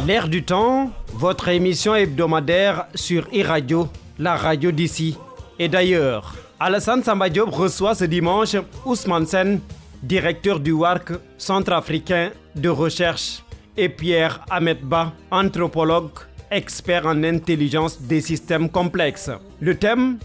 L'air du temps, votre émission hebdomadaire sur e-radio, la radio d'ici et d'ailleurs. Alassane Samba Diop reçoit ce dimanche Ousmane Sène, directeur du WARC, Centre africain de recherche, et Pierre Ahmed Ba, anthropologue, expert en intelligence des systèmes complexes. Le thème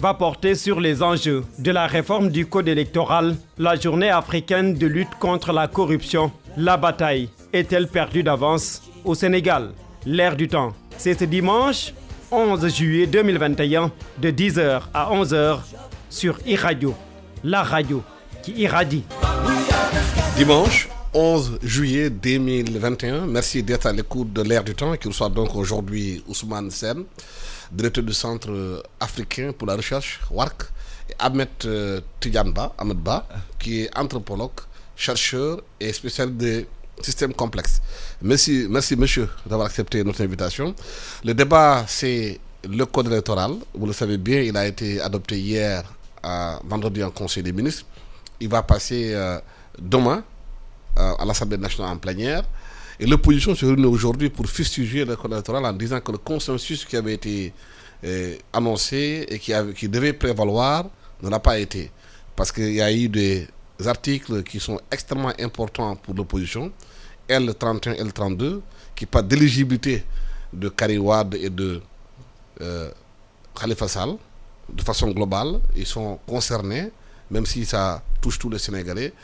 va porter sur les enjeux de la réforme du code électoral, la journée africaine de lutte contre la corruption. La bataille est-elle perdue d'avance au Sénégal? L'air du temps, c'est ce dimanche 11 juillet 2021 de 10h à 11h sur e-radio, la radio qui irradie. Dimanche 11 juillet 2021, merci d'être à l'écoute de l'air du temps qui reçoit donc aujourd'hui Ousmane Sène, directeur du Centre africain pour la recherche, WARC, et Ahmed Ahmed Ba, qui est anthropologue, chercheur et spécialiste des systèmes complexes. Merci monsieur d'avoir accepté notre invitation. Le débat, c'est le code électoral. Vous le savez bien, il a été adopté hier, vendredi, en Conseil des ministres. Il va passer demain à l'Assemblée nationale en plénière. Et l'opposition se réunit aujourd'hui pour fustiger le code électoral en disant que le consensus qui avait été annoncé et qui devait prévaloir ne l'a pas été. Parce qu'il y a eu des articles qui sont extrêmement importants pour l'opposition, L31, L32, qui parlent d'éligibilité de Karim Wade et de Khalifa Sall. De façon globale, ils sont concernés, même si ça touche tous les Sénégalais.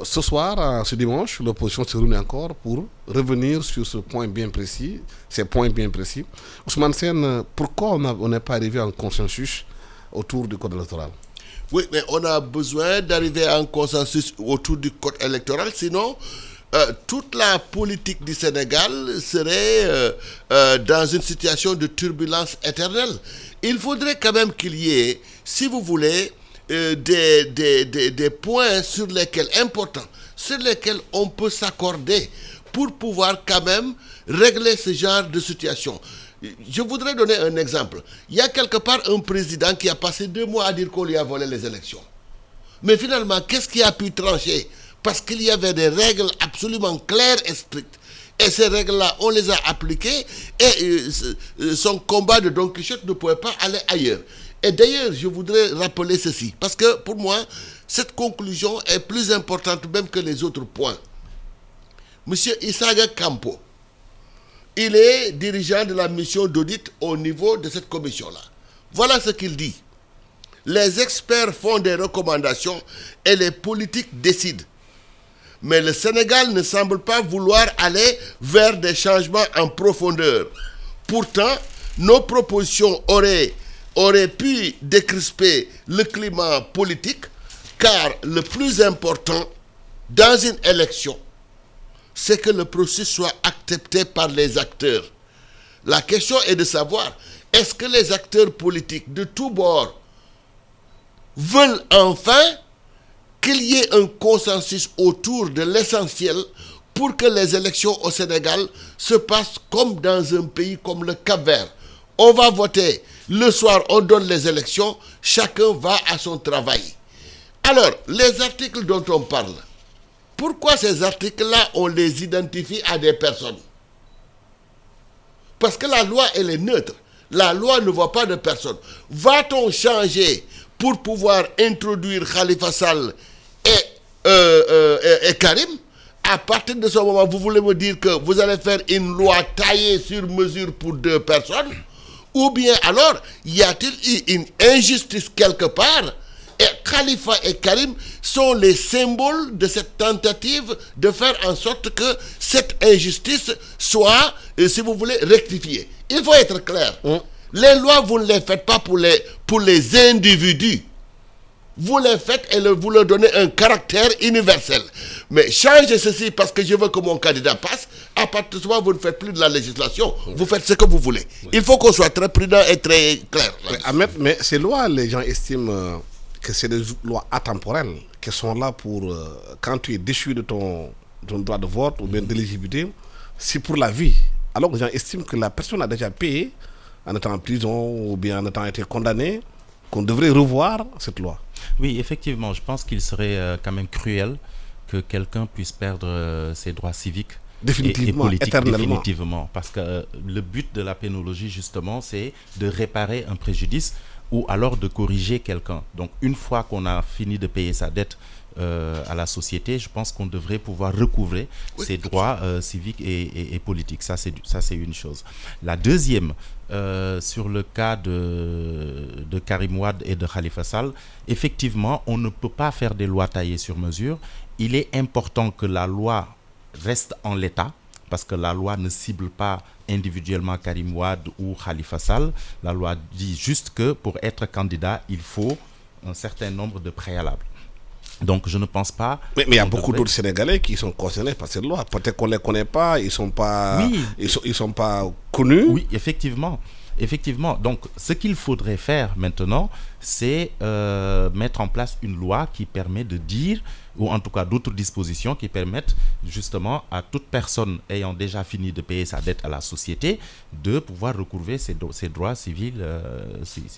Ce soir, ce dimanche, l'opposition se réunit encore pour revenir sur ce point bien précis, ces points bien précis. Ousmane Sène, pourquoi on n'est pas arrivé à un consensus autour du code électoral? Oui, mais on a besoin d'arriver à un consensus autour du code électoral, sinon toute la politique du Sénégal serait dans une situation de turbulence éternelle. Il faudrait quand même qu'il y ait, si vous voulez, des points sur lesquels, importants, sur lesquels on peut s'accorder pour pouvoir quand même régler ce genre de situation. Je voudrais donner un exemple. Il y a quelque part un président qui a passé 2 mois à dire qu'on lui a volé les élections. Mais finalement, qu'est-ce qui a pu trancher? Parce qu'il y avait des règles absolument claires et strictes. Et ces règles-là, on les a appliquées et son combat de Don Quichotte ne pouvait pas aller ailleurs. Et d'ailleurs, je voudrais rappeler ceci, parce que pour moi, cette conclusion est plus importante même que les autres points. Monsieur Issaga Campo, il est dirigeant de la mission d'audit au niveau de cette commission-là. Voilà ce qu'il dit. Les experts font des recommandations et les politiques décident. Mais le Sénégal ne semble pas vouloir aller vers des changements en profondeur. Pourtant, nos propositions auraient pu décrisper le climat politique, car le plus important dans une élection, c'est que le processus soit accepté par les acteurs. La question est de savoir, est-ce que les acteurs politiques de tous bords veulent enfin qu'il y ait un consensus autour de l'essentiel pour que les élections au Sénégal se passent comme dans un pays comme le Cap-Vert. On va voter, le soir on donne les élections, chacun va à son travail. Alors, les articles dont on parle, pourquoi ces articles-là, on les identifie à des personnes? Parce que la loi, elle est neutre. La loi ne voit pas de personnes. Va-t-on changer pour pouvoir introduire Khalifa Sall et Karim? À partir de ce moment, vous voulez me dire que vous allez faire une loi taillée sur mesure pour 2 personnes? Ou bien alors, y a-t-il eu une injustice quelque part? Et Khalifa et Karim sont les symboles de cette tentative de faire en sorte que cette injustice soit, si vous voulez, rectifiée. Il faut être clair. Les lois, vous ne les faites pas pour les individus. Vous les faites et vous leur donnez un caractère universel. Mais changez ceci parce que je veux que mon candidat passe. À partir de ce moment, vous ne faites plus de la législation. Vous faites ce que vous voulez. Il faut qu'on soit très prudent et très clair. Ahmed, mais ces lois, les gens estiment que c'est des lois atemporelles qui sont là pour, quand tu es déchu de ton droit de vote ou bien d'éligibilité, c'est pour la vie. Alors que les gens estiment que la personne a déjà payé en étant en prison ou bien en étant été condamné, qu'on devrait revoir cette loi. Oui, effectivement, je pense qu'il serait quand même cruel que quelqu'un puisse perdre ses droits civiques Définitivement, et politique, éternellement. définitivement. Parce que le but de la pénologie, justement, c'est de réparer un préjudice ou alors de corriger quelqu'un. Donc, une fois qu'on a fini de payer sa dette à la société, je pense qu'on devrait pouvoir recouvrer ses droits civiques et politiques. Ça, c'est une chose. La deuxième, sur le cas de Karim Wade et de Khalifa Sall, effectivement, on ne peut pas faire des lois taillées sur mesure. Il est important que la loi reste en l'état, parce que la loi ne cible pas individuellement Karim Wade ou Khalifa Sall. La loi dit juste que pour être candidat, il faut un certain nombre de préalables. Donc je ne pense pas... Mais il y a beaucoup d'autres Sénégalais qui sont concernés par cette loi. Peut-être qu'on ne les connaît pas, ils sont pas, ils sont pas connus. Oui, effectivement. Effectivement. Donc ce qu'il faudrait faire maintenant, c'est mettre en place une loi qui permet de dire, ou en tout cas d'autres dispositions qui permettent justement à toute personne ayant déjà fini de payer sa dette à la société de pouvoir recouvrer ses droits civils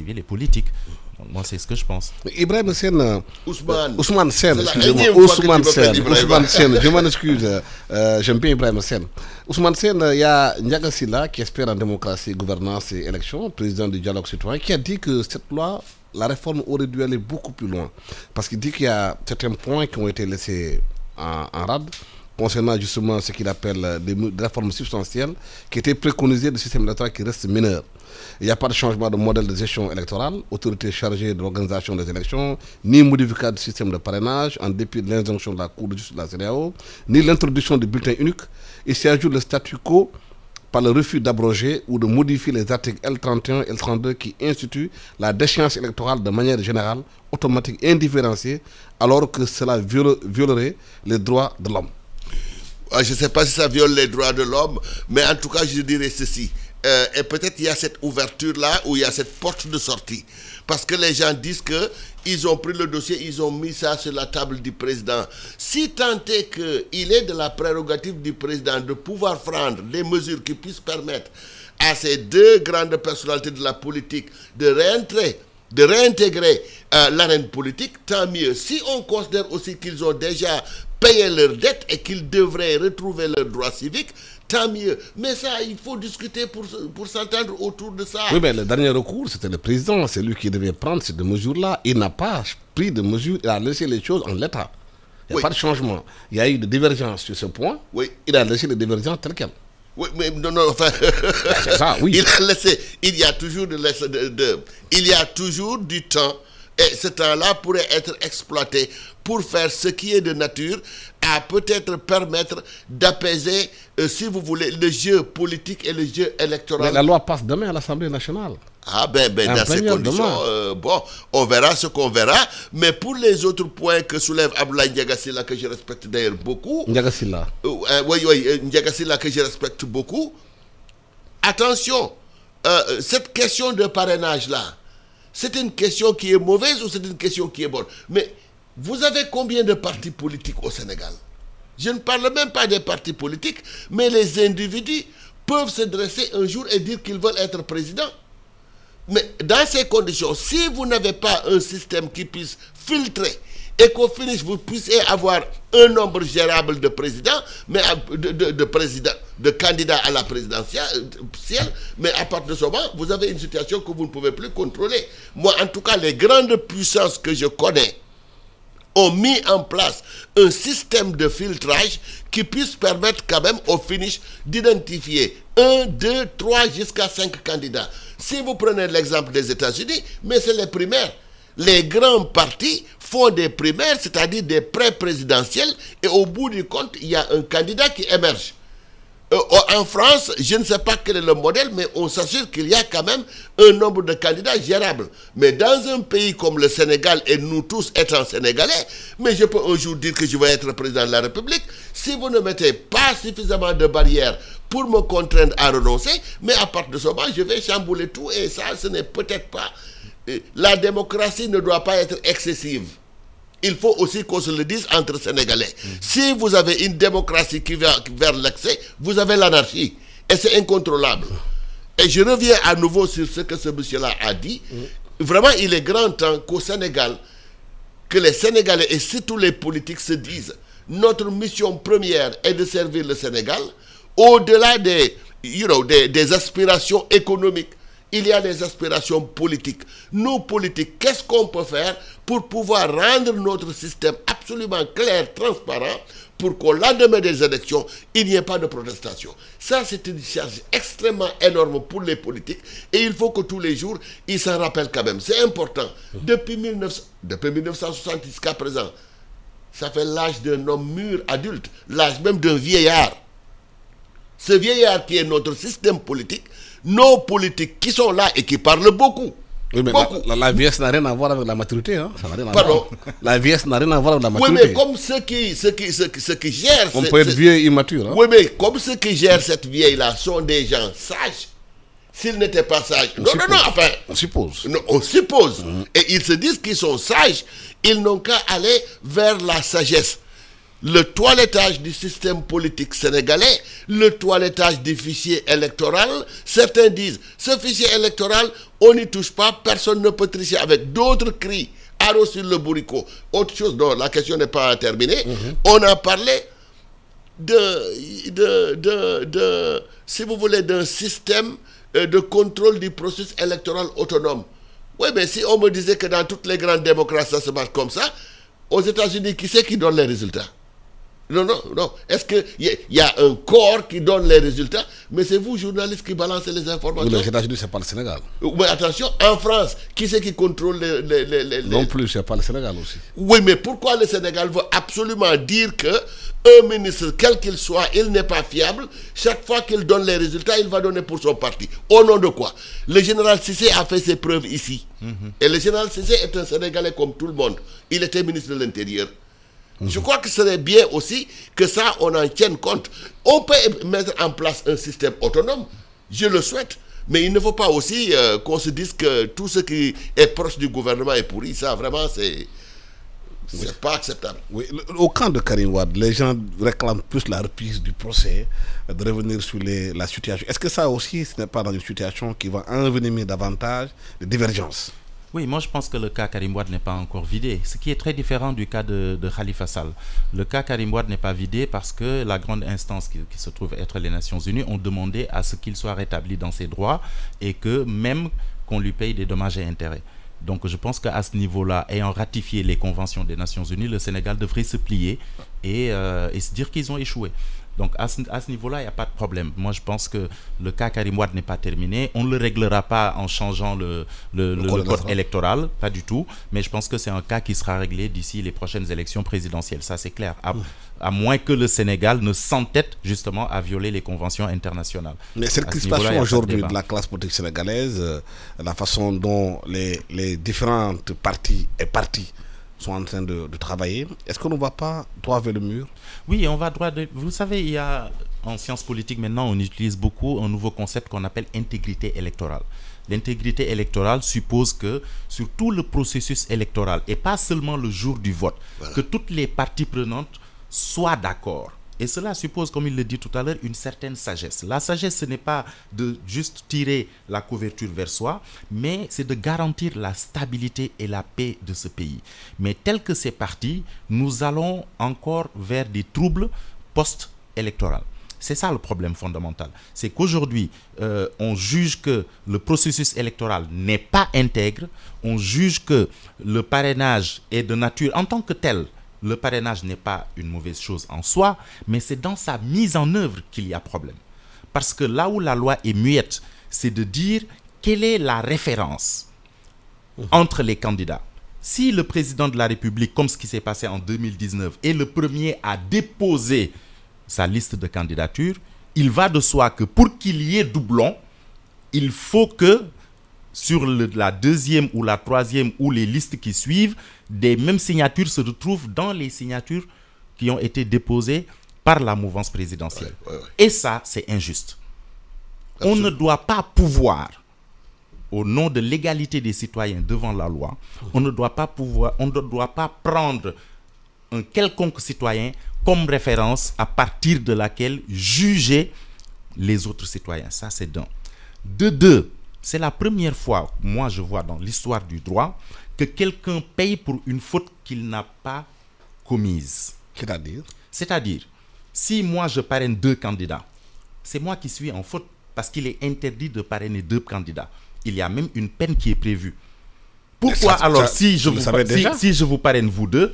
et politiques. Donc, moi, c'est ce que je pense. Ibrahim Sène, Ousmane Sène, excusez-moi, Ousmane Sène, je m'en excuse, j'aime bien Ibrahim Sène. Ousmane Sène, il y a Ndiaga Sylla qui espère en démocratie, gouvernance et élection, président du dialogue citoyen, qui a dit que cette loi, la réforme aurait dû aller beaucoup plus loin. Parce qu'il dit qu'il y a certains points qui ont été laissés en rade concernant justement ce qu'il appelle des réformes substantielles qui étaient préconisées du système électoral qui reste mineur. Il n'y a pas de changement de modèle de gestion électorale, autorité chargée de l'organisation des élections, ni modification du système de parrainage en dépit de l'injonction de la Cour de justice de la CEDEAO, ni l'introduction du bulletin unique. Il s'y ajoute le statu quo par le refus d'abroger ou de modifier les articles L31 et L32 qui instituent la déchéance électorale de manière générale, automatique et indifférenciée, alors que cela violerait les droits de l'homme. Je ne sais pas si ça viole les droits de l'homme, mais en tout cas, je dirais ceci. Et peut-être il y a cette ouverture-là, où il y a cette porte de sortie. Parce que les gens disent qu'ils ont pris le dossier, ils ont mis ça sur la table du président. Si tant est qu'il est de la prérogative du président de pouvoir prendre des mesures qui puissent permettre à ces deux grandes personnalités de la politique de réintégrer l'arène politique, tant mieux. Si on considère aussi qu'ils ont déjà payé leurs dettes et qu'ils devraient retrouver leurs droits civiques, tant mieux. Mais ça, il faut discuter pour s'entendre autour de ça. Oui, mais le dernier recours, c'était le président. C'est lui qui devait prendre ces deux mesures-là. Il n'a pas pris de mesures. Il a laissé les choses en l'état. Il n'y a pas de changement. Il y a eu des divergences sur ce point. Oui. Il a laissé les divergences telles quelles. Oui, mais non, enfin... c'est ça, oui. Il a laissé... Il y a toujours il y a toujours du temps. Et ce temps-là pourrait être exploité pour faire ce qui est de nature à peut-être permettre d'apaiser, si vous voulez, le jeu politique et le jeu électoral. Mais la loi passe demain à l'Assemblée nationale. Ah ben dans ces conditions, on verra ce qu'on verra. Mais pour les autres points que soulève Abdoulaye Ndiaga Sylla, que je respecte d'ailleurs beaucoup. Ndiaga Sylla. Ndiaga Sylla que je respecte beaucoup. Attention, cette question de parrainage-là, c'est une question qui est mauvaise ou c'est une question qui est bonne? Mais vous avez combien de partis politiques au Sénégal? Je ne parle même pas des partis politiques, mais les individus peuvent se dresser un jour et dire qu'ils veulent être présidents. Mais dans ces conditions, si vous n'avez pas un système qui puisse filtrer et qu'au finish vous puissiez avoir un nombre gérable de présidents, mais de candidats à la présidentielle, mais à partir de ce moment, vous avez une situation que vous ne pouvez plus contrôler. Moi, en tout cas, les grandes puissances que je connais ont mis en place un système de filtrage qui puisse permettre quand même au finish d'identifier 1, 2, 3 jusqu'à 5 candidats. Si vous prenez l'exemple des États-Unis, mais c'est les primaires. Les grands partis font des primaires, c'est-à-dire des pré-présidentielles, et au bout du compte, il y a un candidat qui émerge. En France, je ne sais pas quel est le modèle, mais on s'assure qu'il y a quand même un nombre de candidats gérables. Mais dans un pays comme le Sénégal, et nous tous étant sénégalais, mais je peux un jour dire que je vais être président de la République, si vous ne mettez pas suffisamment de barrières pour me contraindre à renoncer, mais à partir de ce moment, je vais chambouler tout, et ça, ce n'est peut-être pas... La démocratie ne doit pas être excessive. Il faut aussi qu'on se le dise entre Sénégalais. Si vous avez une démocratie qui va vers l'excès, vous avez l'anarchie. Et c'est incontrôlable. Et je reviens à nouveau sur ce que ce monsieur-là a dit. Vraiment, il est grand temps qu'au Sénégal, que les Sénégalais et surtout les politiques se disent, notre mission première est de servir le Sénégal, au-delà des aspirations économiques, il y a des aspirations politiques. Nous, politiques, qu'est-ce qu'on peut faire pour pouvoir rendre notre système absolument clair, transparent, pour qu'au lendemain des élections, il n'y ait pas de protestation. Ça, c'est une charge extrêmement énorme pour les politiques et il faut que tous les jours, ils s'en rappellent quand même. C'est important. Depuis 1960 jusqu'à présent, ça fait l'âge d'un homme mûr, adulte, l'âge même d'un vieillard. Ce vieillard qui est notre système politique, nos politiques qui sont là et qui parlent beaucoup. Oui, mais la vieillesse n'a rien à voir avec la maturité. Hein. Ça n'a rien à Pardon. voir. La vieillesse n'a rien à voir avec la Oui, maturité. mais comme ceux qui gèrent... On peut être vieux et immature. Hein. Oui, mais comme ceux qui gèrent cette vieille-là sont des gens sages, s'ils n'étaient pas sages... On suppose. Non, on suppose. Et ils se disent qu'ils sont sages, ils n'ont qu'à aller vers la sagesse. Le toilettage du système politique sénégalais, le toilettage du fichier électoral, certains disent, ce fichier électoral, on n'y touche pas, personne ne peut tricher avec d'autres cris, haro sur le bourricot. Autre chose, non, la question n'est pas terminée. On a parlé si vous voulez, d'un système de contrôle du processus électoral autonome. Oui, mais si on me disait que dans toutes les grandes démocraties, ça se passe comme ça, aux États-Unis, qui c'est qui donne les résultats? Non. Est-ce qu'il y a un corps qui donne les résultats? Mais c'est vous, journalistes, qui balancez les informations. Les États-Unis, c'est pas le Sénégal. Mais attention, en France, qui c'est qui contrôle les... Non plus, c'est pas le Sénégal aussi. Oui, mais pourquoi le Sénégal veut absolument dire que un ministre, quel qu'il soit, il n'est pas fiable? Chaque fois qu'il donne les résultats, il va donner pour son parti. Au nom de quoi? Le général Cissé a fait ses preuves ici. Et le général Cissé est un Sénégalais comme tout le monde. Il était ministre de l'Intérieur. Je crois que ce serait bien aussi que ça, on en tienne compte. On peut mettre en place un système autonome, je le souhaite, mais il ne faut pas aussi qu'on se dise que tout ce qui est proche du gouvernement est pourri. Ça, vraiment, c'est pas acceptable. Oui, au camp de Karim Wade, les gens réclament plus la reprise du procès, de revenir sur la situation. Est-ce que ça aussi, ce n'est pas dans une situation qui va envenimer davantage les divergences? Oui, moi je pense que le cas Karim Wade n'est pas encore vidé, ce qui est très différent du cas de Khalifa Sall. Le cas Karim Wade n'est pas vidé parce que la grande instance qui se trouve être les Nations Unies ont demandé à ce qu'il soit rétabli dans ses droits et que même qu'on lui paye des dommages et intérêts. Donc je pense qu'à ce niveau-là, ayant ratifié les conventions des Nations Unies, le Sénégal devrait se plier et se dire qu'ils ont échoué. Donc à ce niveau-là, il n'y a pas de problème. Moi, je pense que le cas Karim Wade n'est pas terminé. On ne le réglera pas en changeant le code électoral, pas du tout. Mais je pense que c'est un cas qui sera réglé d'ici les prochaines élections présidentielles. Ça, c'est clair. À moins que le Sénégal ne s'entête justement à violer les conventions internationales. Mais cette crispation aujourd'hui de la classe politique sénégalaise, la façon dont les différentes parties et partis sont en train de travailler, est-ce qu'on ne va pas droit vers le mur? Oui, on va droit vers... Vous savez, il y a en sciences politiques maintenant, on utilise beaucoup un nouveau concept qu'on appelle intégrité électorale. L'intégrité électorale suppose que sur tout le processus électoral, et pas seulement le jour du vote, que toutes les parties prenantes soient d'accord. Et cela suppose, comme il le dit tout à l'heure, une certaine sagesse. La sagesse, ce n'est pas de juste tirer la couverture vers soi, mais c'est de garantir la stabilité et la paix de ce pays. Mais tel que c'est parti, nous allons encore vers des troubles post-électoraux. C'est ça le problème fondamental. C'est qu'aujourd'hui, on juge que le processus électoral n'est pas intègre, on juge que le parrainage est de nature, en tant que tel, le parrainage n'est pas une mauvaise chose en soi, mais c'est dans sa mise en œuvre qu'il y a problème. Parce que là où la loi est muette, c'est de dire quelle est la référence entre les candidats. Si le président de la République, comme ce qui s'est passé en 2019, est le premier à déposer sa liste de candidatures, il va de soi que pour qu'il y ait doublon, il faut que sur la deuxième ou la troisième ou les listes qui suivent, des mêmes signatures se retrouvent dans les signatures qui ont été déposées par la mouvance présidentielle. Et ça, c'est injuste. Absolument. On ne doit pas pouvoir, au nom de l'égalité des citoyens devant la loi, on ne doit pas prendre un quelconque citoyen comme référence à partir de laquelle juger les autres citoyens. Ça, c'est d'un. De deux, c'est la première fois, moi je vois dans l'histoire du droit, que quelqu'un paye pour une faute qu'il n'a pas commise. C'est-à-dire, si moi je parraine 2 candidats, c'est moi qui suis en faute parce qu'il est interdit de parrainer 2 candidats. Il y a même une peine qui est prévue. Pourquoi alors si je vous parraine vous deux,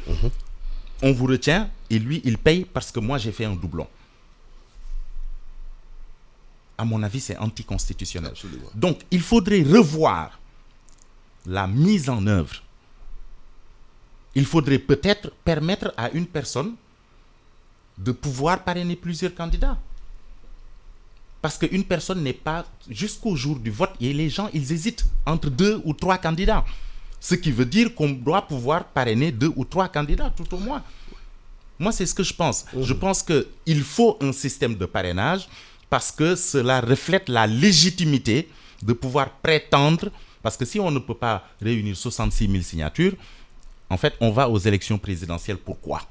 on vous retient et lui il paye parce que moi j'ai fait un doublon? À mon avis, c'est anticonstitutionnel. Absolument. Donc, il faudrait revoir la mise en œuvre. Il faudrait peut-être permettre à une personne de pouvoir parrainer plusieurs candidats. Parce qu'une personne n'est pas... Jusqu'au jour du vote, et les gens, ils hésitent entre 2 ou 3 candidats. Ce qui veut dire qu'on doit pouvoir parrainer 2 ou 3 candidats, tout au moins. Moi, c'est ce que je pense. Je pense qu'il faut un système de parrainage parce que cela reflète la légitimité de pouvoir prétendre, parce que si on ne peut pas réunir 66 000 signatures, en fait, on va aux élections présidentielles. Pourquoi?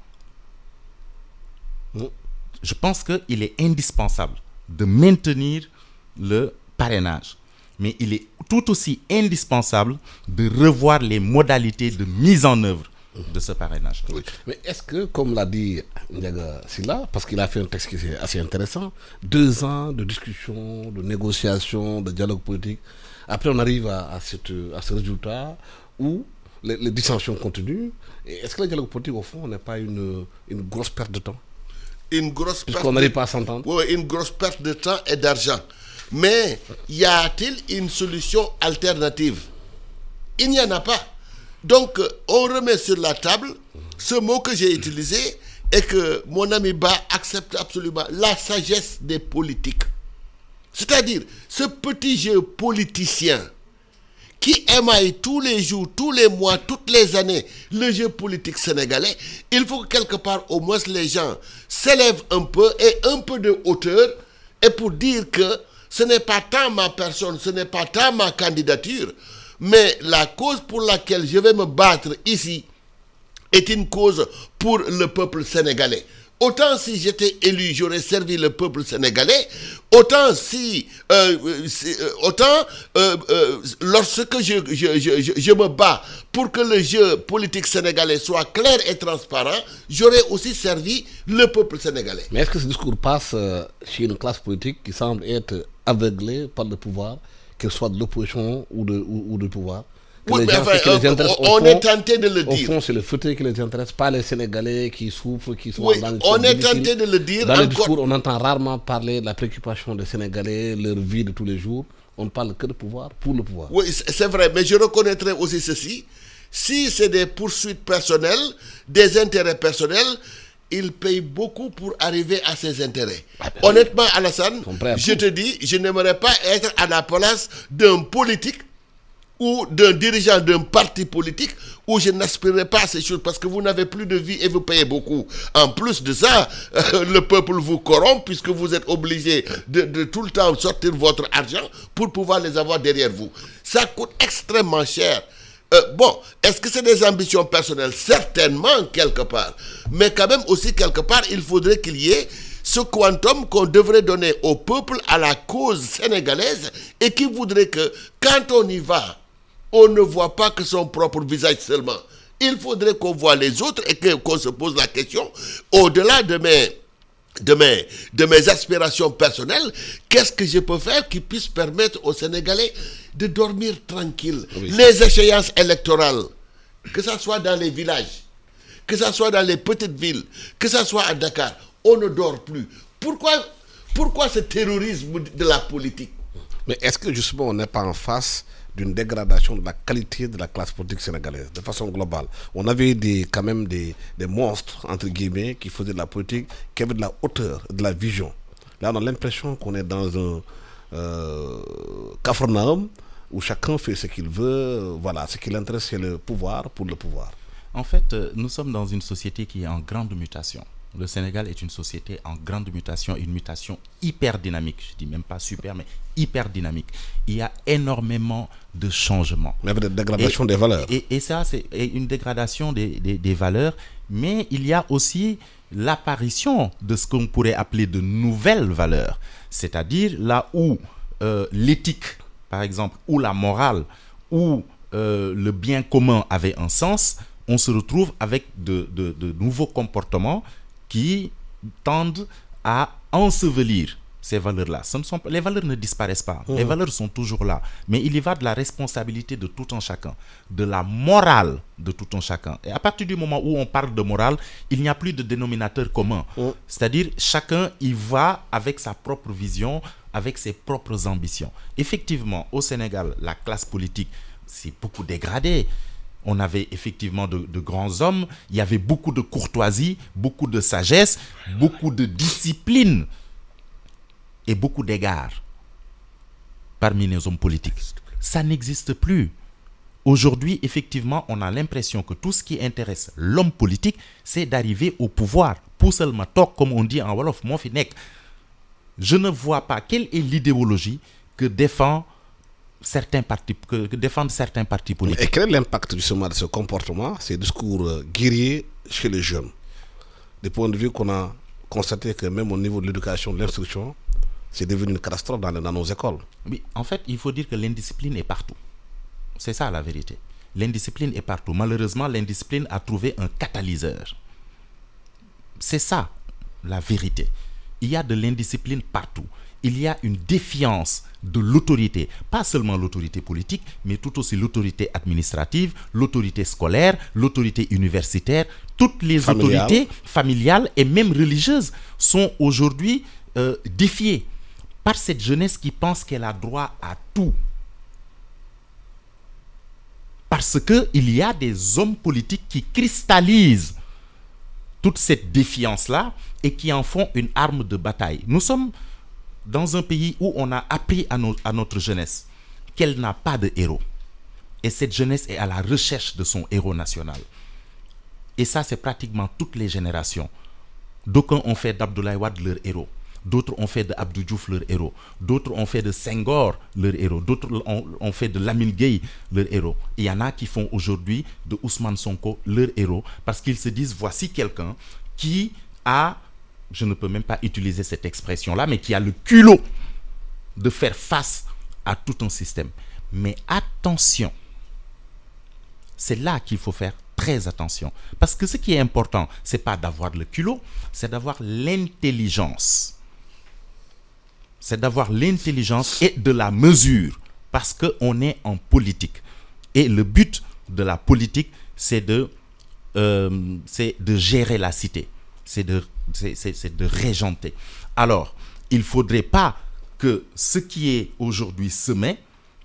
Je pense qu'il est indispensable de maintenir le parrainage. Mais il est tout aussi indispensable de revoir les modalités de mise en œuvre de ce parrainage. Oui. Mais est-ce que, comme l'a dit Ndiaga Sylla, parce qu'il a fait un texte qui est assez intéressant, 2 ans de discussion, de négociation, de dialogue politique, après on arrive à ce résultat où les dissensions continuent. Et est-ce que le dialogue politique, au fond, n'est pas une grosse perte de temps? Une grosse perte. Puisqu'on n'arrive pas à s'entendre. Oui, une grosse perte de temps et d'argent. Mais y a-t-il une solution alternative? Il n'y en a pas. Donc, on remet sur la table ce mot que j'ai utilisé et que mon ami Ba accepte absolument, la sagesse des politiques. C'est-à-dire, ce petit jeu politicien qui émaille tous les jours, tous les mois, toutes les années le jeu politique sénégalais, il faut que quelque part, au moins, les gens s'élèvent un peu et un peu de hauteur et pour dire que ce n'est pas tant ma personne, ce n'est pas tant ma candidature, mais la cause pour laquelle je vais me battre ici est une cause pour le peuple sénégalais. Autant si j'étais élu, j'aurais servi le peuple sénégalais, autant lorsque je me bats pour que le jeu politique sénégalais soit clair et transparent, j'aurais aussi servi le peuple sénégalais. Mais est-ce que ce discours passe chez une classe politique qui semble être aveuglée par le pouvoir, qu'elle soit de l'opposition ou du pouvoir? Oui, mais enfin, on est tenté de le dire. Au fond, c'est le fauteuil qui les intéresse, pas les Sénégalais qui souffrent, qui sont dans les on est tenté de le dire. Dans les discours, on entend rarement parler de la préoccupation des Sénégalais, leur vie de tous les jours. On ne parle que de pouvoir, pour le pouvoir. Oui, c'est vrai, mais je reconnaîtrai aussi ceci. Si c'est des poursuites personnelles, des intérêts personnels, ils payent beaucoup pour arriver à ces intérêts. Honnêtement, Alassane, je te dis, je n'aimerais pas être à la place d'un politique ou d'un dirigeant d'un parti politique où je n'aspirerai pas à ces choses parce que vous n'avez plus de vie et vous payez beaucoup. En plus de ça, le peuple vous corrompt puisque vous êtes obligé de tout le temps sortir votre argent pour pouvoir les avoir derrière vous. Ça coûte extrêmement cher. Bon, est-ce que c'est des ambitions personnelles? Certainement, quelque part. Mais quand même aussi, quelque part, il faudrait qu'il y ait ce quantum qu'on devrait donner au peuple, à la cause sénégalaise, et qui voudrait que, quand on y va, on ne voit pas que son propre visage seulement. Il faudrait qu'on voit les autres et qu'on se pose la question, au-delà de mes aspirations personnelles, qu'est-ce que je peux faire qui puisse permettre aux Sénégalais de dormir tranquille? Oui. Les échéances électorales, que ce soit dans les villages, que ce soit dans les petites villes, que ce soit à Dakar, on ne dort plus. Pourquoi ce terrorisme de la politique? Mais est-ce que justement on n'est pas en face d'une dégradation de la qualité de la classe politique sénégalaise, de façon globale? On avait quand même des monstres, entre guillemets, qui faisaient de la politique, qui avaient de la hauteur, de la vision. Là, on a l'impression qu'on est dans un capharnaüm où chacun fait ce qu'il veut. Voilà, ce qui l'intéresse, c'est le pouvoir pour le pouvoir. En fait, nous sommes dans une société qui est en grande mutation. Le Sénégal est une société en grande mutation, une mutation hyper dynamique. Je ne dis même pas super, mais hyper dynamique. Il y a énormément de changements. Mais avec une dégradation des valeurs. Et ça, c'est une dégradation des valeurs. Mais il y a aussi l'apparition de ce qu'on pourrait appeler de nouvelles valeurs. C'est-à-dire là où l'éthique, par exemple, ou la morale, ou le bien commun avait un sens, on se retrouve avec de nouveaux comportements qui tendent à ensevelir ces valeurs-là. Les valeurs ne disparaissent pas. Les valeurs sont toujours là. Mais il y va de la responsabilité de tout un chacun, de la morale de tout un chacun. Et à partir du moment où on parle de morale, il n'y a plus de dénominateur commun. C'est-à-dire, chacun y va avec sa propre vision, avec ses propres ambitions. Effectivement, au Sénégal, la classe politique s'est beaucoup dégradée. On avait effectivement de grands hommes, il y avait beaucoup de courtoisie, beaucoup de sagesse, beaucoup de discipline et beaucoup d'égards parmi les hommes politiques. Ça n'existe plus. Aujourd'hui, effectivement, on a l'impression que tout ce qui intéresse l'homme politique, c'est d'arriver au pouvoir. Pour seulement talk, comme on dit en Wolof, mon fi nek. Je ne vois pas quelle est l'idéologie que défendent certains partis politiques. Et quel est l'impact justement de ce comportement, ces discours guerriers chez les jeunes? Des points de vue qu'on a constaté que même au niveau de l'éducation, de l'instruction, c'est devenu une catastrophe dans nos écoles. Oui, en fait, il faut dire que l'indiscipline est partout. C'est ça la vérité. L'indiscipline est partout. Malheureusement, l'indiscipline a trouvé un catalyseur. C'est ça la vérité. Il y a de l'indiscipline partout. Il y a une défiance de l'autorité, pas seulement l'autorité politique, mais tout aussi l'autorité administrative, l'autorité scolaire, l'autorité universitaire. Toutes les autorités familiales et même religieuses sont aujourd'hui défiées par cette jeunesse qui pense qu'elle a droit à tout. Parce qu'il y a des hommes politiques qui cristallisent toute cette défiance-là et qui en font une arme de bataille. Nous sommes dans un pays où on a appris à notre jeunesse qu'elle n'a pas de héros. Et cette jeunesse est à la recherche de son héros national. Et ça, c'est pratiquement toutes les générations. D'aucuns ont fait d'Abdoulaye Wade leur héros. D'autres ont fait de Abdou Diouf leur héros. D'autres ont fait de Senghor leur héros. D'autres ont fait de Lamine Gueye leur héros. Il y en a qui font aujourd'hui de Ousmane Sonko leur héros parce qu'ils se disent voici quelqu'un qui a, je ne peux même pas utiliser cette expression-là, mais qui a le culot de faire face à tout un système. Mais attention, c'est là qu'il faut faire très attention. Parce que ce qui est important, ce n'est pas d'avoir le culot, c'est d'avoir l'intelligence. C'est d'avoir l'intelligence et de la mesure. Parce qu'on est en politique. Et le but de la politique, c'est de gérer la cité. C'est de régenter. Alors, il ne faudrait pas que ce qui est aujourd'hui semé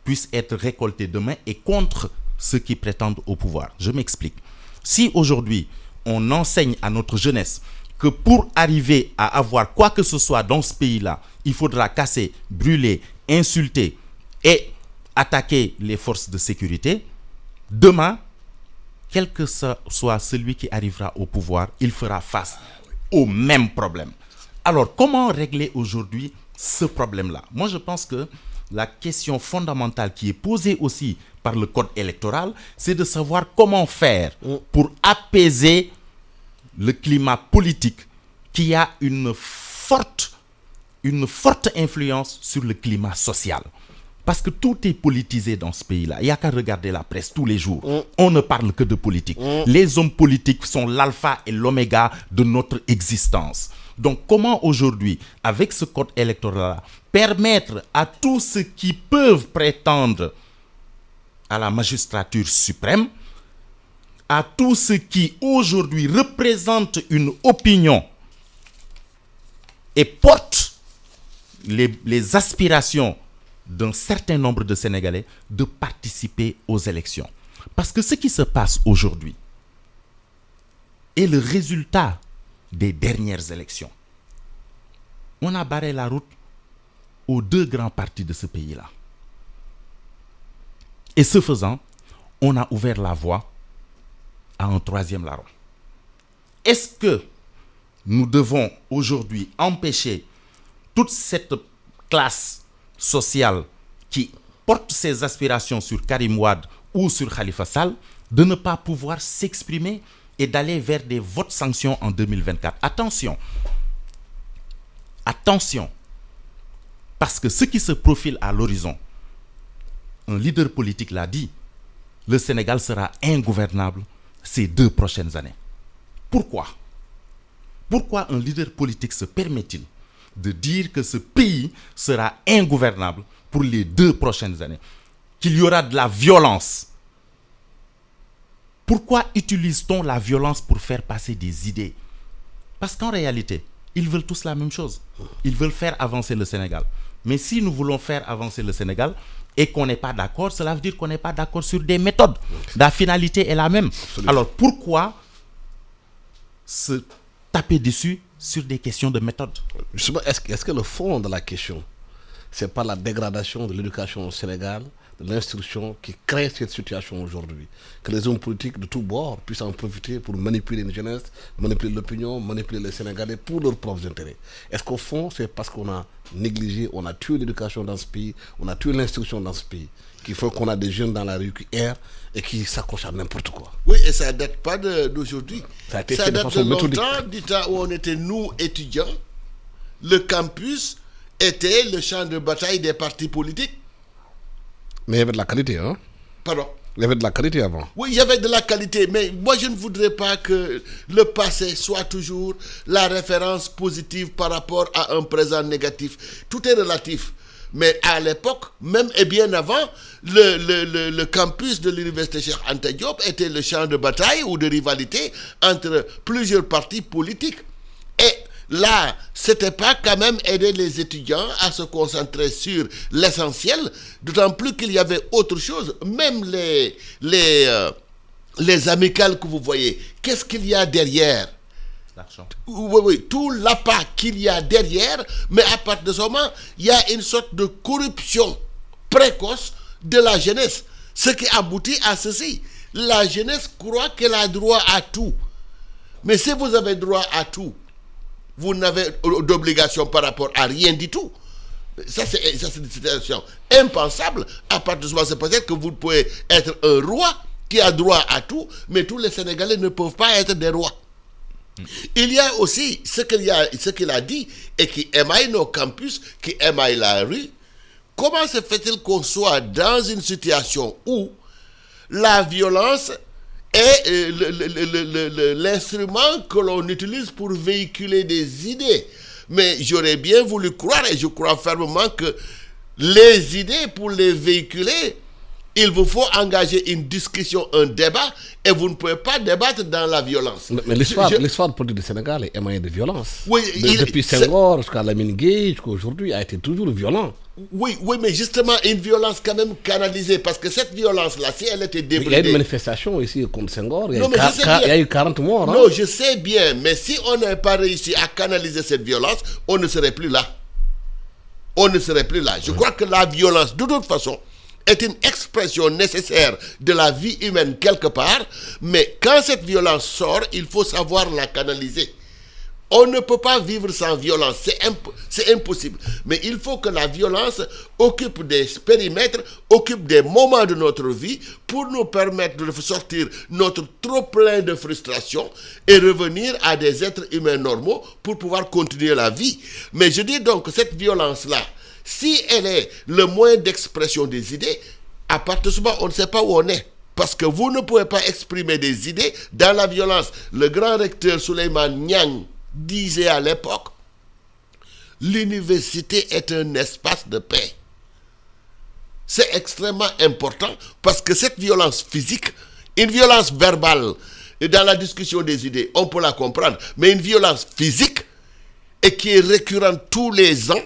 puisse être récolté demain et contre ceux qui prétendent au pouvoir. Je m'explique. Si aujourd'hui, on enseigne à notre jeunesse que pour arriver à avoir quoi que ce soit dans ce pays-là, il faudra casser, brûler, insulter et attaquer les forces de sécurité, demain, quel que soit celui qui arrivera au pouvoir, il fera face au même problème. Alors, comment régler aujourd'hui ce problème-là? Moi, je pense que la question fondamentale qui est posée aussi par le code électoral, c'est de savoir comment faire pour apaiser le climat politique qui a une forte influence sur le climat social. Parce que tout est politisé dans ce pays-là. Il n'y a qu'à regarder la presse tous les jours. On ne parle que de politique. Les hommes politiques sont l'alpha et l'oméga de notre existence. Donc comment aujourd'hui, avec ce code électoral-là, permettre à tous ceux qui peuvent prétendre à la magistrature suprême, à tous ceux qui aujourd'hui représentent une opinion et portent les aspirations d'un certain nombre de Sénégalais de participer aux élections. Parce que ce qui se passe aujourd'hui est le résultat des dernières élections. On a barré la route aux deux grands partis de ce pays-là. Et ce faisant, on a ouvert la voie à un troisième larron. Est-ce que nous devons aujourd'hui empêcher toute cette classe sociale qui porte ses aspirations sur Karim Wade ou sur Khalifa Sall de ne pas pouvoir s'exprimer et d'aller vers des votes sanctions en 2024? Attention, parce que ce qui se profile à l'horizon, un leader politique l'a dit, le Sénégal sera ingouvernable ces 2 prochaines années. Pourquoi? Pourquoi un leader politique se permet-il de dire que ce pays sera ingouvernable pour les 2 prochaines années, qu'il y aura de la violence? Pourquoi utilise-t-on la violence pour faire passer des idées? Parce qu'en réalité, ils veulent tous la même chose. Ils veulent faire avancer le Sénégal. Mais si nous voulons faire avancer le Sénégal et qu'on n'est pas d'accord, cela veut dire qu'on n'est pas d'accord sur des méthodes. La finalité est la même. Absolument. Alors pourquoi se taper dessus sur des questions de méthode? Justement, est-ce que le fond de la question, c'est pas la dégradation de l'éducation au Sénégal, de l'instruction qui crée cette situation aujourd'hui? Que les hommes politiques de tous bords puissent en profiter pour manipuler une jeunesse, manipuler l'opinion, manipuler les Sénégalais pour leurs propres intérêts. Est-ce qu'au fond, c'est parce qu'on a négligé, on a tué l'éducation dans ce pays, on a tué l'instruction dans ce pays, qu'il faut qu'on a des jeunes dans la rue qui errent et qui s'accrochent à n'importe quoi? Oui, et ça ne date pas d'aujourd'hui. Ça a été fait de date façon de méthodique. longtemps, du temps où on était, nous, étudiants. Le campus était le champ de bataille des partis politiques. Mais il y avait de la qualité, hein? Pardon? Il y avait de la qualité avant. Oui, il y avait de la qualité, mais moi je ne voudrais pas que le passé soit toujours la référence positive par rapport à un présent négatif. Tout est relatif. Mais à l'époque, même et bien avant, le campus de l'université Cheikh Anta Diop était le champ de bataille ou de rivalité entre plusieurs partis politiques. Et là, c'était pas quand même aider les étudiants à se concentrer sur l'essentiel, d'autant plus qu'il y avait autre chose. Même les amicales que vous voyez, qu'est-ce qu'il y a derrière? L'argent. Oui, tout l'appât qu'il y a derrière, mais à partir de ce moment, il y a une sorte de corruption précoce de la jeunesse. Ce qui aboutit à ceci. La jeunesse croit qu'elle a droit à tout. Mais si vous avez droit à tout, vous n'avez d'obligation par rapport à rien du tout. Ça, c'est une situation impensable. À partir de ce moment, c'est peut-être que vous pouvez être un roi qui a droit à tout, mais tous les Sénégalais ne peuvent pas être des rois. Il y a aussi ce qu'il a dit et qui émaille nos campus, qui émaille la rue. Comment se fait-il qu'on soit dans une situation où la violence est l'instrument que l'on utilise pour véhiculer des idées? Mais j'aurais bien voulu croire, et je crois fermement, que les idées, pour les véhiculer, il vous faut engager une discussion, un débat, et vous ne pouvez pas débattre dans la violence. Mais l'histoire politique du Sénégal est émaillée de violence. Oui, depuis Senghor jusqu'à Lamine Gueye, jusqu'à aujourd'hui, a été toujours violent. Oui, mais justement, une violence quand même canalisée, parce que cette violence-là, si elle était débridée... Il y a eu une manifestation ici contre Senghor, il y a eu 40 morts. Non, je sais bien, mais si on n'avait pas réussi à canaliser cette violence, on ne serait plus là. On ne serait plus là. Je crois que la violence, de toute façon, est une expression nécessaire de la vie humaine quelque part, mais quand cette violence sort, il faut savoir la canaliser. On ne peut pas vivre sans violence, c'est impossible. Mais il faut que la violence occupe des périmètres, occupe des moments de notre vie pour nous permettre de sortir notre trop-plein de frustration et revenir à des êtres humains normaux pour pouvoir continuer la vie. Mais je dis donc que cette violence-là, si elle est le moyen d'expression des idées, à partir de ce moment, on ne sait pas où on est. Parce que vous ne pouvez pas exprimer des idées dans la violence. Le grand recteur Souleymane Niang disait à l'époque, l'université est un espace de paix. C'est extrêmement important parce que cette violence physique, une violence verbale, et dans la discussion des idées, on peut la comprendre, mais une violence physique, et qui est récurrente tous les ans,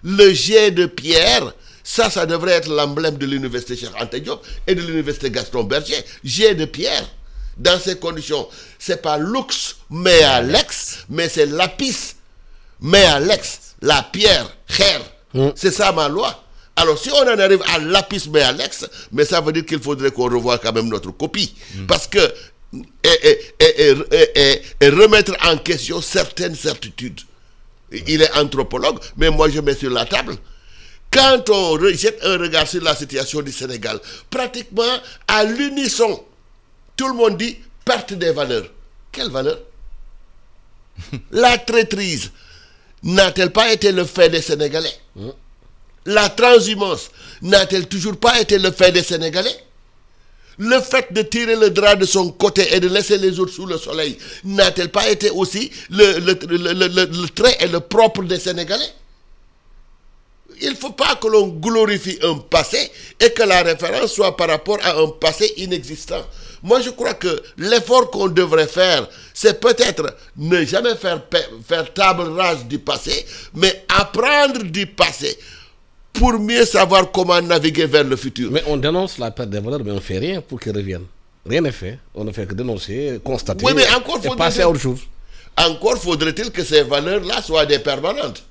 le jet de pierre, ça devrait être l'emblème de l'université Cheikh Anta Diop et de l'université Gaston Berger. Jet de pierre. Dans ces conditions, c'est pas lux mea lex, mais c'est lapis mea lex, la pierre, kher. C'est ça ma loi. Alors si on en arrive à lapis mea lex, mais ça veut dire qu'il faudrait qu'on revoie quand même notre copie. Parce que et remettre en question certaines certitudes. Il est anthropologue, mais moi je mets sur la table. Quand on jette un regard sur la situation du Sénégal, pratiquement à l'unisson, tout le monde dit perte des valeurs. Quelle valeur? La traîtrise n'a-t-elle pas été le fait des Sénégalais? La transhumance n'a-t-elle toujours pas été le fait des Sénégalais? Le fait de tirer le drap de son côté et de laisser les autres sous le soleil n'a-t-elle pas été aussi le trait et le propre des Sénégalais? Il ne faut pas que l'on glorifie un passé et que la référence soit par rapport à un passé inexistant. Moi, je crois que l'effort qu'on devrait faire, c'est peut-être ne jamais faire table rase du passé, mais apprendre du passé pour mieux savoir comment naviguer vers le futur. Mais on dénonce la perte des valeurs, mais on ne fait rien pour qu'elles reviennent. Rien n'est fait. On ne fait que dénoncer, constater, oui, mais encore et passer à autre chose. Encore faudrait-il que ces valeurs-là soient des permanentes.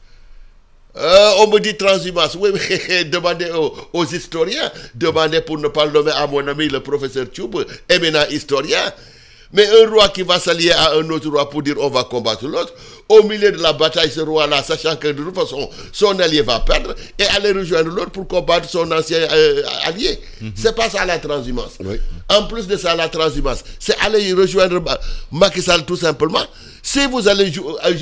On me dit transhumance. Oui, mais demandez aux historiens. Demandez, pour ne pas le nommer à mon ami le professeur Tchoub, éminent historien. Mais un roi qui va s'allier à un autre roi pour dire on va combattre l'autre, au milieu de la bataille, ce roi-là, sachant que de toute façon, son allié va perdre, et aller rejoindre l'autre pour combattre son ancien allié. C'est pas ça la transhumance. Oui. En plus de ça, la transhumance, c'est aller rejoindre Macky Sall tout simplement. Si vous allez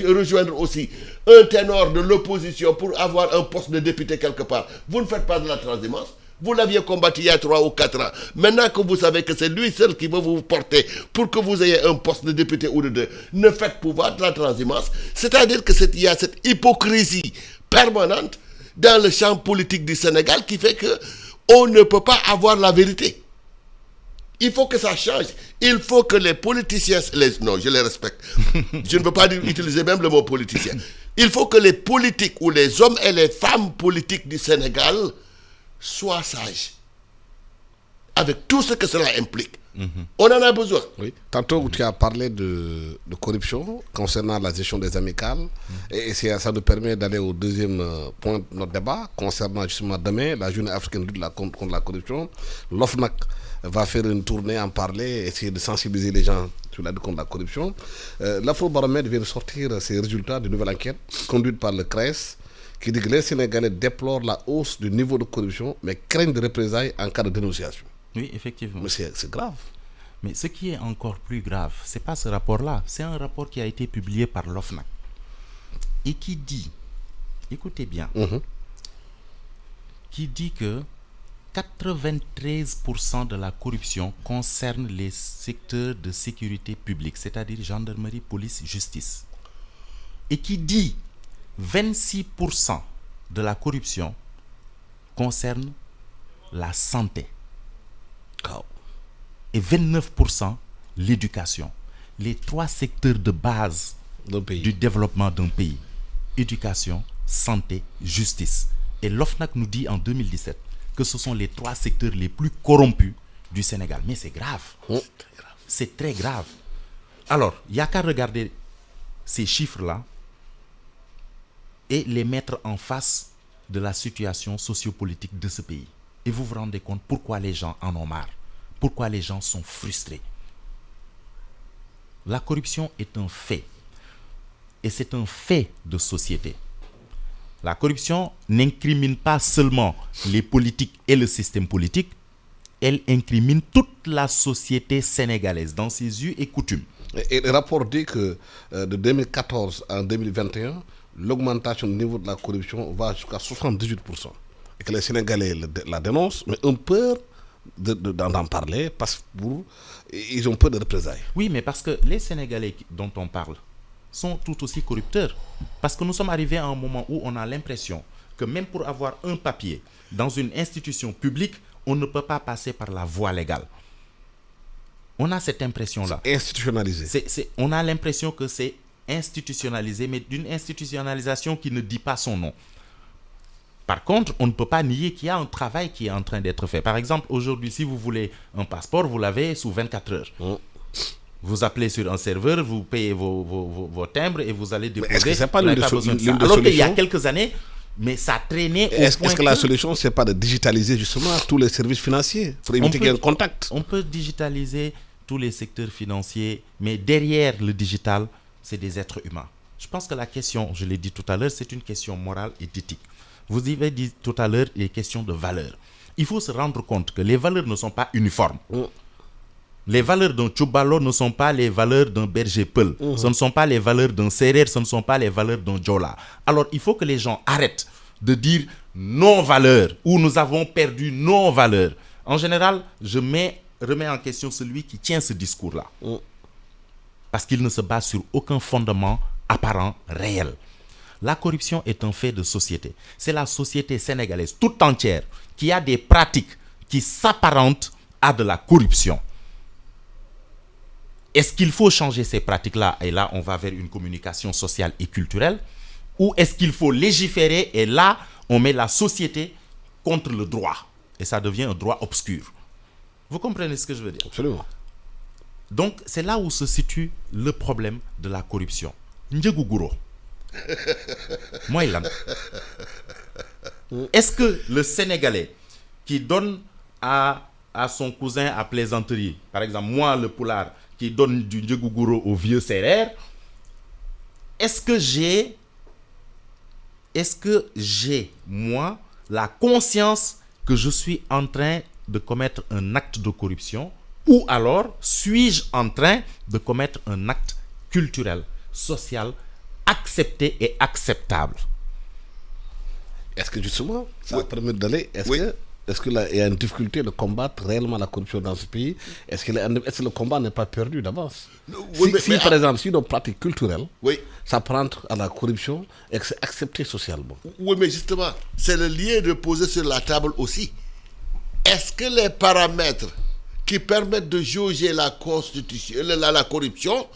rejoindre aussi un ténor de l'opposition pour avoir un poste de député quelque part, vous ne faites pas de la transhumance. Vous l'aviez combattu il y a 3 ou 4 ans. Maintenant que vous savez que c'est lui seul qui veut vous porter pour que vous ayez un poste de député ou de deux, ne faites pouvoir de la transhumance. C'est-à-dire qu'il y a cette hypocrisie permanente dans le champ politique du Sénégal qui fait qu'on ne peut pas avoir la vérité. Il faut que ça change. Il faut que les politiciens... non, je les respecte. Je ne veux pas utiliser même le mot politicien. Il faut que les politiques ou les hommes et les femmes politiques du Sénégal sois sage, avec tout ce que cela implique. On en a besoin. Oui. Tantôt, tu as parlé de corruption concernant la gestion des amicales. Et ça nous permet d'aller au deuxième point de notre débat, concernant justement demain, la journée africaine de lutte contre la corruption. L'OFNAC va faire une tournée, en parler, essayer de sensibiliser les gens sur la lutte contre la corruption. L'Afrobaromètre vient de sortir ses résultats de nouvelle enquête conduite par le CRES, qui dit que les Sénégalais déplorent la hausse du niveau de corruption, mais craignent de représailles en cas de dénonciation. Oui, effectivement. Mais c'est grave. Mais ce qui est encore plus grave, ce n'est pas ce rapport-là. C'est un rapport qui a été publié par l'OFNAC et qui dit, écoutez bien, qui dit que 93% de la corruption concerne les secteurs de sécurité publique, c'est-à-dire gendarmerie, police, justice. Et qui dit 26% de la corruption concerne la santé. Et 29% l'éducation. Les 3 secteurs de base du développement d'un pays. Éducation, santé, justice. Et l'OFNAC nous dit en 2017 que ce sont les 3 secteurs les plus corrompus du Sénégal. Mais c'est grave. C'est très grave. Alors, il n'y a qu'à regarder ces chiffres-là et les mettre en face de la situation sociopolitique de ce pays. Et vous vous rendez compte pourquoi les gens en ont marre, pourquoi les gens sont frustrés. La corruption est un fait, et c'est un fait de société. La corruption n'incrimine pas seulement les politiques et le système politique, elle incrimine toute la société sénégalaise dans ses us et coutumes. Et le rapport dit que de 2014 à 2021, l'augmentation du niveau de la corruption va jusqu'à 78%. Et que les Sénégalais la dénoncent, mais ont peur d'en parler parce qu'ils ont peur de représailles. Oui, mais parce que les Sénégalais dont on parle sont tout aussi corrupteurs. Parce que nous sommes arrivés à un moment où on a l'impression que même pour avoir un papier dans une institution publique, on ne peut pas passer par la voie légale. On a cette impression-là. C'est institutionnalisé. On a l'impression que c'est institutionnalisé, mais d'une institutionnalisation qui ne dit pas son nom. Par contre, on ne peut pas nier qu'il y a un travail qui est en train d'être fait. Par exemple, aujourd'hui, si vous voulez un passeport, vous l'avez sous 24 heures. Vous appelez sur un serveur, vous payez vos timbres et vous allez déposer. Mais est-ce que c'est pas l'une des solutions? Alors qu'il y a quelques années, mais ça traînait au point Est-ce que la solution, c'est pas de digitaliser justement tous les services financiers pour éviter qu'il y ait un contact? On peut digitaliser tous les secteurs financiers, mais derrière le digital, c'est des êtres humains. Je pense que la question, je l'ai dit tout à l'heure, c'est une question morale et d'éthique. Vous avez dit tout à l'heure les questions de valeurs. Il faut se rendre compte que les valeurs ne sont pas uniformes. Les valeurs d'un Tchoubalo ne sont pas les valeurs d'un berger Peul. Ce ne sont pas les valeurs d'un Serer, ce ne sont pas les valeurs d'un Djola. Alors il faut que les gens arrêtent de dire non valeurs ou nous avons perdu nos valeurs. En général, je mets remet en question celui qui tient ce discours-là. Parce qu'il ne se base sur aucun fondement apparent, réel. La corruption est un fait de société. C'est la société sénégalaise toute entière qui a des pratiques qui s'apparentent à de la corruption. Est-ce qu'il faut changer ces pratiques-là? Et là, on va vers une communication sociale et culturelle. Ou est-ce qu'il faut légiférer? Et là, on met la société contre le droit. Et ça devient un droit obscur. Vous comprenez ce que je veux dire? Absolument. Donc, c'est là où se situe le problème de la corruption. Njegu Guro. Moi, est-ce que le Sénégalais qui donne à son cousin à plaisanterie, par exemple, moi, le Poulard, qui donne du Njegu Guro au vieux Serer, est-ce que j'ai, moi, la conscience que je suis en train de commettre un acte de corruption, ou alors suis-je en train de commettre un acte culturel, social, accepté et acceptable? Est-ce que justement, ça permet d'aller, est-ce qu'il y a une difficulté de combattre réellement la corruption dans ce pays? Est-ce que le combat n'est pas perdu d'avance? Par exemple, si nos pratiques culturelles s'apparentent à la corruption et que c'est accepté socialement. Oui, mais justement, c'est le lien de poser sur la table aussi. Est-ce que les paramètres qui permettent de jauger la corruption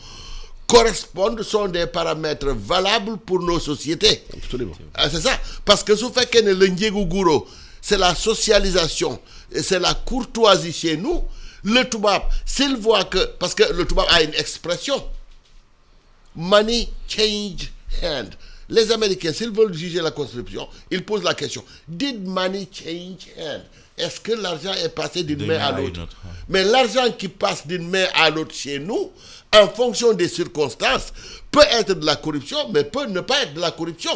correspondent, sont des paramètres valables pour nos sociétés? Absolument. C'est ça. Parce que ce fait que le Njegu Guro, c'est la socialisation, et c'est la courtoisie chez nous. Le Toubab, s'il voit que... Parce que le Toubab a une expression. Money change hand. Les Américains, s'ils veulent juger la corruption, ils posent la question. Did money change hand? Est-ce que l'argent est passé d'une main à l'autre? Mais l'argent qui passe d'une main à l'autre chez nous, en fonction des circonstances, peut être de la corruption, mais peut ne pas être de la corruption.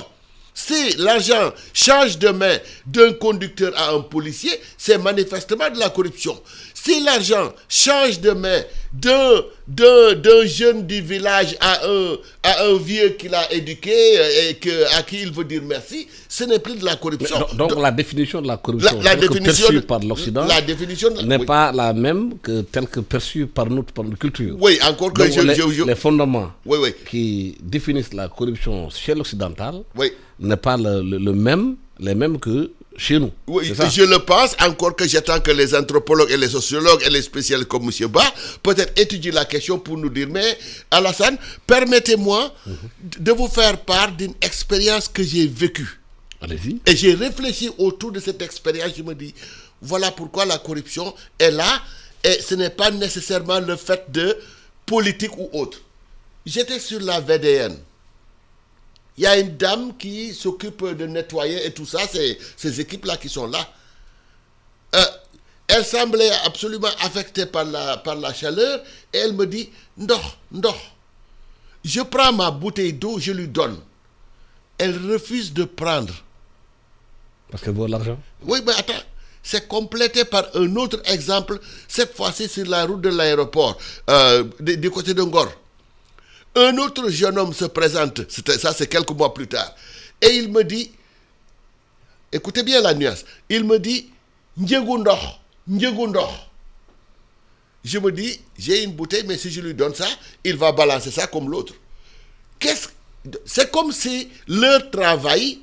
Si l'argent change de main d'un conducteur à un policier, c'est manifestement de la corruption. Si l'argent change de main d'un jeune du village à un vieux qu'il a éduqué et à qui il veut dire merci, ce n'est plus de la corruption. Donc la définition de la corruption perçue par l'Occident n'est pas la même que telle que perçue par notre culture. Oui, encore que les fondements qui définissent la corruption chez l'occidental n'est pas les mêmes que chez nous. Oui, je le pense, encore que j'attends que les anthropologues et les sociologues et les spécialistes comme M. Ba peut-être étudient la question pour nous dire, mais Alassane, permettez-moi de vous faire part d'une expérience que j'ai vécue. Allez-y. Et j'ai réfléchi autour de cette expérience, je me dis, voilà pourquoi la corruption est là, et ce n'est pas nécessairement le fait de politique ou autre. J'étais sur la VDN. Il y a une dame qui s'occupe de nettoyer et tout ça, ces équipes-là qui sont là. Elle semblait absolument affectée par la chaleur et elle me dit, non. Je prends ma bouteille d'eau, je lui donne. Elle refuse de prendre. Parce qu'elle veut l'argent? Oui, mais attends. C'est complété par un autre exemple, cette fois-ci sur la route de l'aéroport, du côté de Ngor. Un autre jeune homme se présente, ça c'est quelques mois plus tard, et il me dit, écoutez bien la nuance, il me dit, Njegu Ndokh. Je me dis, j'ai une bouteille, mais si je lui donne ça, il va balancer ça comme l'autre. C'est comme si leur travail,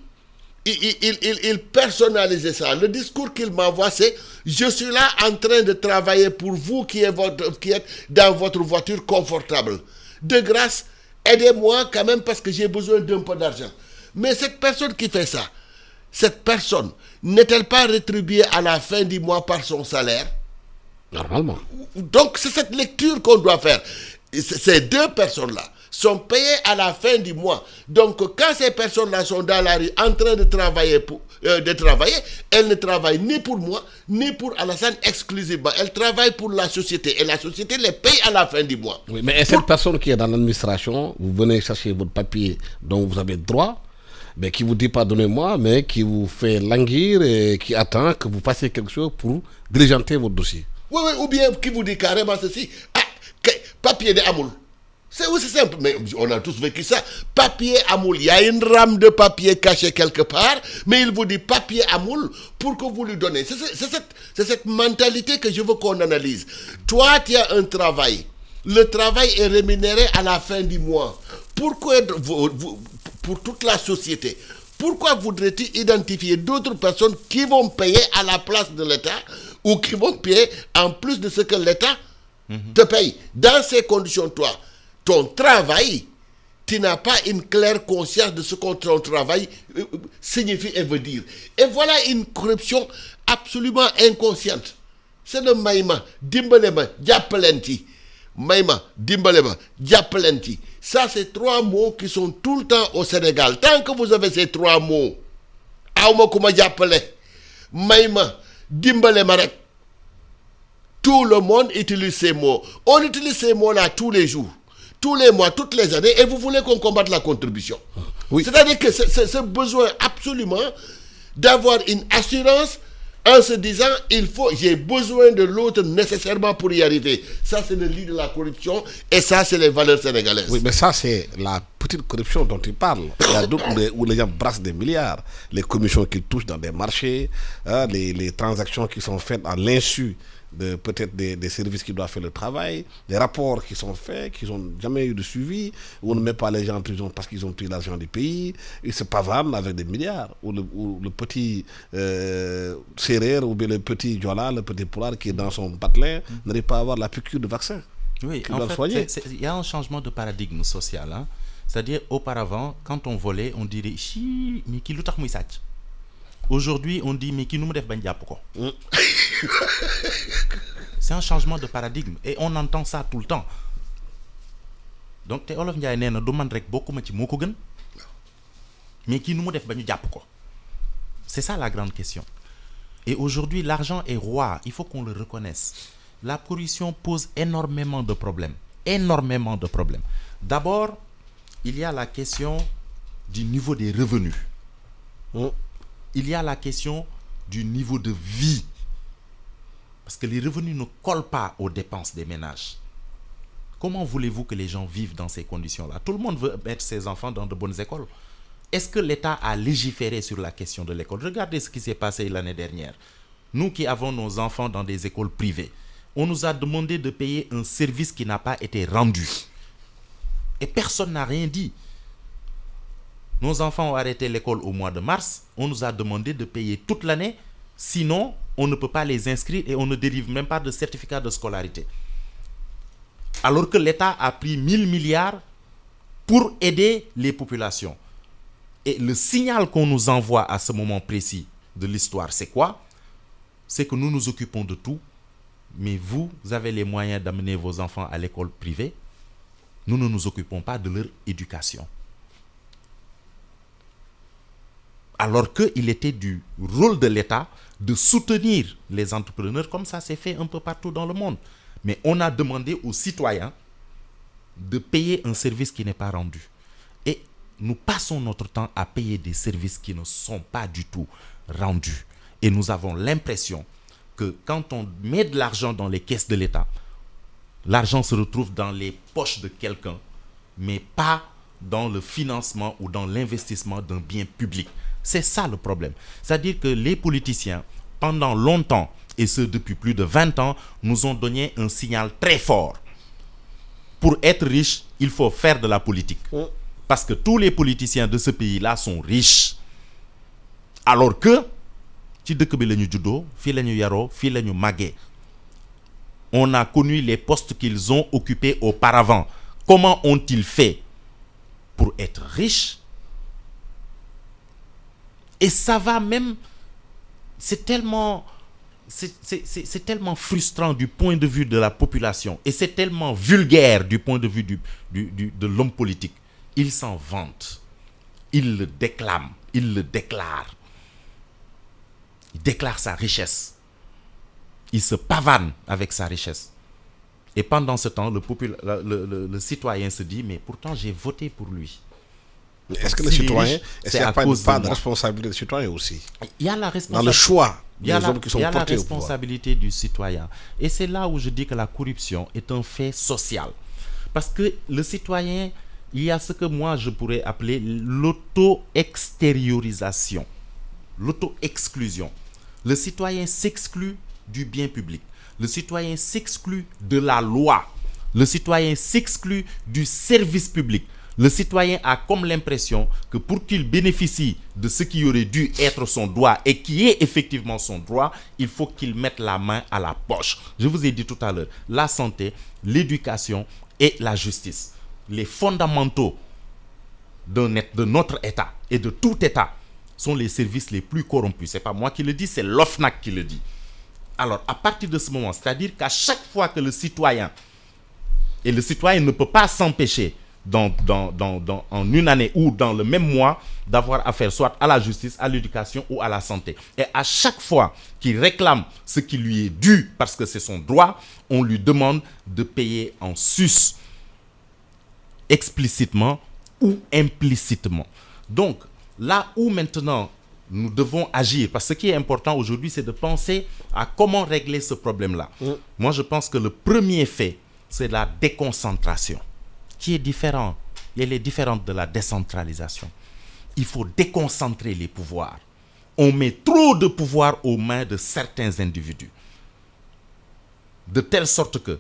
il personnalisait ça. Le discours qu'il m'envoie, c'est, je suis là en train de travailler pour vous qui êtes dans votre voiture confortable. De grâce, aidez-moi quand même parce que j'ai besoin d'un peu d'argent. Mais cette personne qui fait ça, cette personne, n'est-elle pas rétribuée à la fin du mois par son salaire? Normalement. Donc c'est cette lecture qu'on doit faire. Ces deux personnes-là sont payées à la fin du mois. Donc quand ces personnes-là sont dans la rue en train de travailler, elles ne travaillent ni pour moi, ni pour Alassane exclusivement. Elles travaillent pour la société. Et la société les paye à la fin du mois. Oui, mais cette personne qui est dans l'administration, vous venez chercher votre papier dont vous avez droit, mais qui vous dit pardonnez-moi, mais qui vous fait languir et qui attend que vous fassiez quelque chose pour diligenter votre dossier. Oui, ou bien qui vous dit carrément ceci. Papier de Amoul. C'est aussi simple, mais on a tous vécu ça. Papier à moule, il y a une rame de papier cachée quelque part, mais il vous dit papier à moule pour que vous lui donnez. C'est cette mentalité que je veux qu'on analyse. Toi, tu as un travail. Le travail est rémunéré à la fin du mois. Pourquoi, pour toute la société, pourquoi voudrais-tu identifier d'autres personnes qui vont payer à la place de l'État ou qui vont payer en plus de ce que l'État te paye? Dans ces conditions, toi, ton travail, tu n'as pas une claire conscience de ce que ton travail signifie et veut dire. Et voilà une corruption absolument inconsciente. C'est le maïma, dimbalema, diapelenti. Maïma, dimbalema, diapelenti. Ça, c'est 3 mots qui sont tout le temps au Sénégal. Tant que vous avez ces 3 mots, auma kuma diapele, maïma, dimbalema rek. Tout le monde utilise ces mots. On utilise ces mots-là tous les jours, tous les mois, toutes les années, et vous voulez qu'on combatte la contribution. Oui. C'est-à-dire que ce besoin absolument d'avoir une assurance en se disant, j'ai besoin de l'autre nécessairement pour y arriver. Ça, c'est le lit de la corruption, et ça, c'est les valeurs sénégalaises. Oui, mais ça, c'est la petite corruption dont tu parles. Il y a d'autres où les gens brassent des milliards. Les commissions qu'ils touchent dans des marchés, les transactions qui sont faites à l'insu de peut-être des services qui doivent faire le travail, des rapports qui sont faits, qui n'ont jamais eu de suivi, où on ne met pas les gens en prison parce qu'ils ont pris l'argent du pays, ils se pavanent avec des milliards, ou le petit serrère, ou bien le petit Diola, le petit poulard qui est dans son patelin, n'arrive pas à avoir la piqûre de vaccin. Oui, en fait, il y a un changement de paradigme social. Hein? C'est-à-dire, auparavant, quand on volait, on dirait, chi, mais qui l'outar mouissach. Aujourd'hui, on dit, mais qui nous me def ban pourquoi? C'est un changement de paradigme et on entend ça tout le temps. Donc, te Olof Ndiaye nee na du man rek bokkuma ci moko gën, mais qui nous me def ba ñu japp ko. C'est ça la grande question. Et aujourd'hui, l'argent est roi, il faut qu'on le reconnaisse. La corruption pose énormément de problèmes. Énormément de problèmes. D'abord, il y a la question du niveau des revenus. Il y a la question du niveau de vie. Parce que les revenus ne collent pas aux dépenses des ménages. Comment voulez-vous que les gens vivent dans ces conditions-là? Tout le monde veut mettre ses enfants dans de bonnes écoles. Est-ce que l'État a légiféré sur la question de l'école? Regardez ce qui s'est passé l'année dernière. Nous qui avons nos enfants dans des écoles privées, on nous a demandé de payer un service qui n'a pas été rendu. Et personne n'a rien dit. Nos enfants ont arrêté l'école au mois de mars. On nous a demandé de payer toute l'année. Sinon, on ne peut pas les inscrire et on ne délivre même pas de certificat de scolarité. Alors que l'État a pris 1000 milliards pour aider les populations. Et le signal qu'on nous envoie à ce moment précis de l'histoire, c'est quoi? C'est que nous nous occupons de tout, mais vous avez les moyens d'amener vos enfants à l'école privée. Nous ne nous occupons pas de leur éducation. Alors qu'il était du rôle de l'État de soutenir les entrepreneurs, comme ça s'est fait un peu partout dans le monde. Mais on a demandé aux citoyens de payer un service qui n'est pas rendu. Et nous passons notre temps à payer des services qui ne sont pas du tout rendus. Et nous avons l'impression que quand on met de l'argent dans les caisses de l'État, l'argent se retrouve dans les poches de quelqu'un, mais pas dans le financement ou dans l'investissement d'un bien public. C'est ça le problème. C'est-à-dire que les politiciens, pendant longtemps, et ce depuis plus de 20 ans, nous ont donné un signal très fort. Pour être riche, il faut faire de la politique. Parce que tous les politiciens de ce pays-là sont riches. Alors que, on a connu les postes qu'ils ont occupés auparavant. Comment ont-ils fait pour être riches? Et ça va même, c'est tellement frustrant du point de vue de la population et c'est tellement vulgaire du point de vue de l'homme politique. Il s'en vante, il le déclame, il le déclare. Il déclare sa richesse. Il se pavane avec sa richesse. Et pendant ce temps, le citoyen se dit, mais pourtant j'ai voté pour lui. Est-ce que le citoyen, est-ce qu'il n'y a pas une part de responsabilité du citoyen aussi? Il y a la responsabilité. Dans le choix des hommes qui sont portés au pouvoir. Il y a la responsabilité du citoyen. Et c'est là où je dis que la corruption est un fait social. Parce que le citoyen, il y a ce que moi je pourrais appeler l'auto-extériorisation, l'auto-exclusion. Le citoyen s'exclut du bien public. Le citoyen s'exclut de la loi. Le citoyen s'exclut du service public. Le citoyen a comme l'impression que pour qu'il bénéficie de ce qui aurait dû être son droit et qui est effectivement son droit, il faut qu'il mette la main à la poche. Je vous ai dit tout à l'heure, la santé, l'éducation et la justice. Les fondamentaux de notre État et de tout État sont les services les plus corrompus. Ce n'est pas moi qui le dis, c'est l'OFNAC qui le dit. Alors, à partir de ce moment, c'est-à-dire qu'à chaque fois que le citoyen ne peut pas s'empêcher en une année ou dans le même mois d'avoir affaire soit à la justice, à l'éducation ou à la santé. Et à chaque fois qu'il réclame ce qui lui est dû parce que c'est son droit, on lui demande de payer en sus, explicitement ou implicitement. Donc, là où maintenant nous devons agir, parce que ce qui est important aujourd'hui, c'est de penser à comment régler ce problème-là. Moi, je pense que le premier fait, c'est la déconcentration, qui est différente. Elle est différente de la décentralisation. Il faut déconcentrer les pouvoirs. On met trop de pouvoir aux mains de certains individus. De telle sorte que,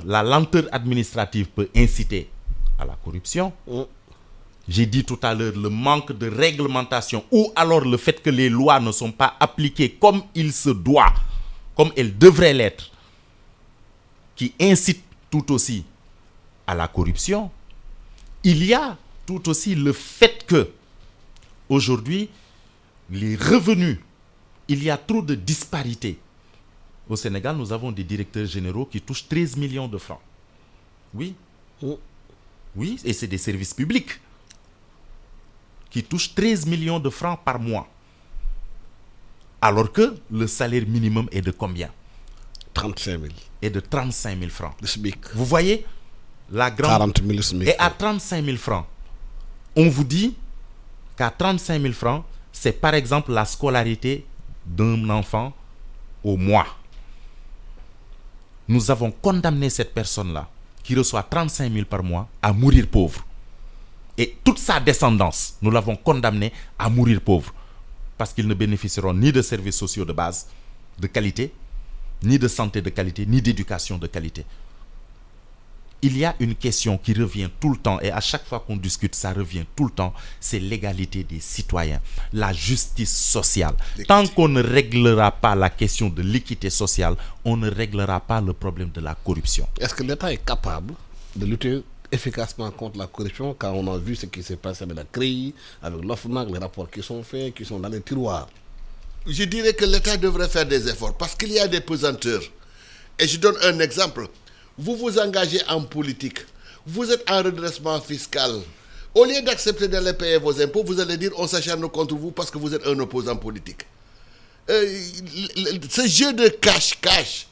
la lenteur administrative peut inciter à la corruption. J'ai dit tout à l'heure le manque de réglementation ou alors le fait que les lois ne sont pas appliquées comme il se doit, comme elles devraient l'être, qui incite tout aussi à la corruption. Il y a tout aussi le fait que aujourd'hui, les revenus, il y a trop de disparités. Au Sénégal, nous avons des directeurs généraux qui touchent 13 millions de francs. Oui. Oui, et c'est des services publics qui touchent 13 millions de francs par mois. Alors que le salaire minimum est de combien? 35 000. Et de 35 000 francs. Le SMIC. Vous voyez la grande... 40 000 SMIC. Et à 35 000 francs, on vous dit qu'à 35 000 francs, c'est par exemple la scolarité d'un enfant au mois. Nous avons condamné cette personne-là, qui reçoit 35 000 par mois, à mourir pauvre. Et toute sa descendance, nous l'avons condamné à mourir pauvre. Parce qu'ils ne bénéficieront ni de services sociaux de base de qualité, ni de santé de qualité, ni d'éducation de qualité. Il y a une question qui revient tout le temps, et à chaque fois qu'on discute, ça revient tout le temps, c'est l'égalité des citoyens, la justice sociale. Tant qu'on ne réglera pas la question de l'équité sociale, on ne réglera pas le problème de la corruption. Est-ce que l'État est capable de lutter efficacement contre la corruption quand on a vu ce qui s'est passé avec la CREI, avec l'OFNAC, les rapports qui sont faits, qui sont dans les tiroirs? Je dirais que l'État devrait faire des efforts parce qu'il y a des pesanteurs. Et je donne un exemple. Vous vous engagez en politique. Vous êtes en redressement fiscal. Au lieu d'accepter d'aller payer vos impôts, vous allez dire on s'acharne contre vous parce que vous êtes un opposant politique. Ce jeu de cache-cache,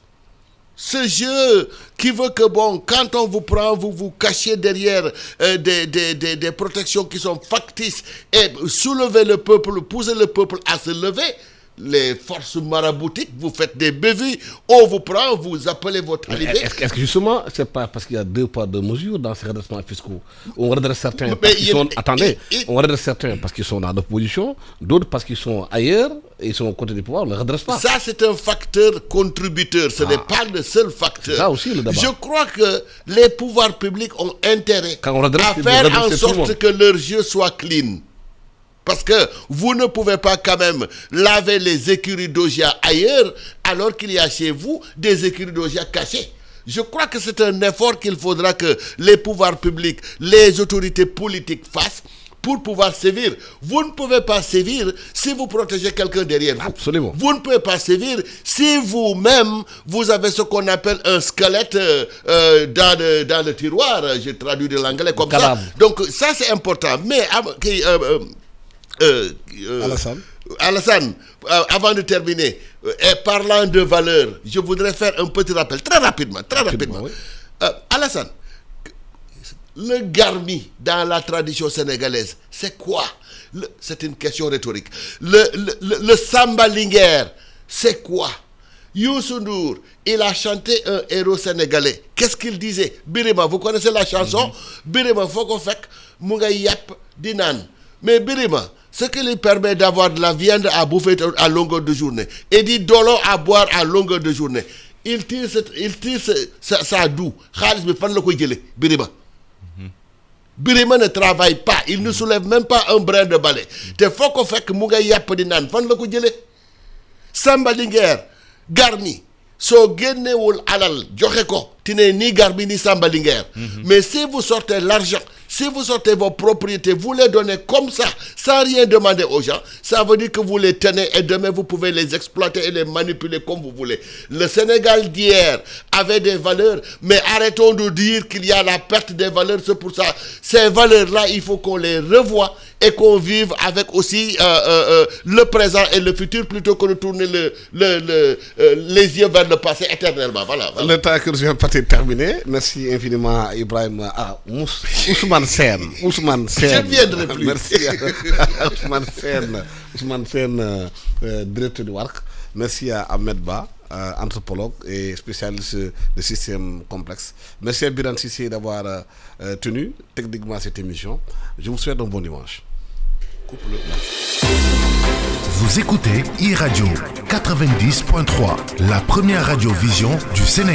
ce jeu qui veut que, bon, quand on vous prend, vous vous cachez derrière des protections qui sont factices et soulevez le peuple, poussez le peuple à se lever. Les forces maraboutiques, vous faites des bévues, on vous prend, vous appelez votre talibé. Est-ce que justement, c'est pas parce qu'il y a deux poids deux mesures dans ces redressements fiscaux? On redresse certains parce qu'ils sont... Attendez, on redresse certains parce qu'ils sont dans l'opposition, d'autres parce qu'ils sont ailleurs, et ils sont aux côtés du pouvoir, on ne les redresse pas. Ça, c'est un facteur contributeur, ce n'est pas le seul facteur. Ça aussi, le débat. Je crois que les pouvoirs publics ont intérêt à faire en sorte que leur jeu soit clean. Parce que vous ne pouvez pas quand même laver les écuries d'Ogia ailleurs alors qu'il y a chez vous des écuries d'Ogia cachées. Je crois que c'est un effort qu'il faudra que les pouvoirs publics, les autorités politiques fassent pour pouvoir sévir. Vous ne pouvez pas sévir si vous protégez quelqu'un derrière vous. Absolument. Vous ne pouvez pas sévir si vous-même, vous avez ce qu'on appelle un squelette dans le tiroir. J'ai traduit de l'anglais comme ça. Donc ça, c'est important. Mais... Alassane, avant de terminer, et parlant de valeur, je voudrais faire un petit rappel, très rapidement. Oui. Alassane, le garmi dans la tradition sénégalaise, c'est quoi? C'est une question rhétorique. Le samba linguère, c'est quoi? Youssou Ndour, il a chanté un héros sénégalais. Qu'est-ce qu'il disait? Birima, vous connaissez la chanson? Birima, faut qu'on fasse Munga Yap Dinan. Mais Birima, ce qui lui permet d'avoir de la viande à bouffer à longueur de journée et du dolo à boire à longueur de journée, il tire sa doux. Khalis me fan le koy jëlé Birima. Birima ne travaille pas, il ne soulève même pas un brin de balai. Te faut qu'on fasse Munga Yap Dinan. Fan le koy jëlé. Samba Linguère garmi soo génnewul alal joxe ko ti ne ni garmi ni Samba Linguère. Mais si vous sortez l'argent, si vous sortez vos propriétés, vous les donnez comme ça, sans rien demander aux gens, ça veut dire que vous les tenez et demain vous pouvez les exploiter et les manipuler comme vous voulez. Le Sénégal d'hier avait des valeurs, mais arrêtons de dire qu'il y a la perte des valeurs. C'est pour ça, ces valeurs-là, il faut qu'on les revoie et qu'on vive avec aussi le présent et le futur plutôt que de tourner les yeux vers le passé éternellement. Voilà. Le temps que nous avons terminé. Merci infiniment Ibrahim. Ousmane Sène. Je viendrai plus. Merci à Ousmane Sène, directeur du WARC. Merci à Ahmed Ba, anthropologue et spécialiste de systèmes complexes. Merci à Biran Sissé d'avoir tenu techniquement cette émission. Je vous souhaite un bon dimanche. Vous écoutez e-Radio 90.3, la première radio-vision du Sénégal.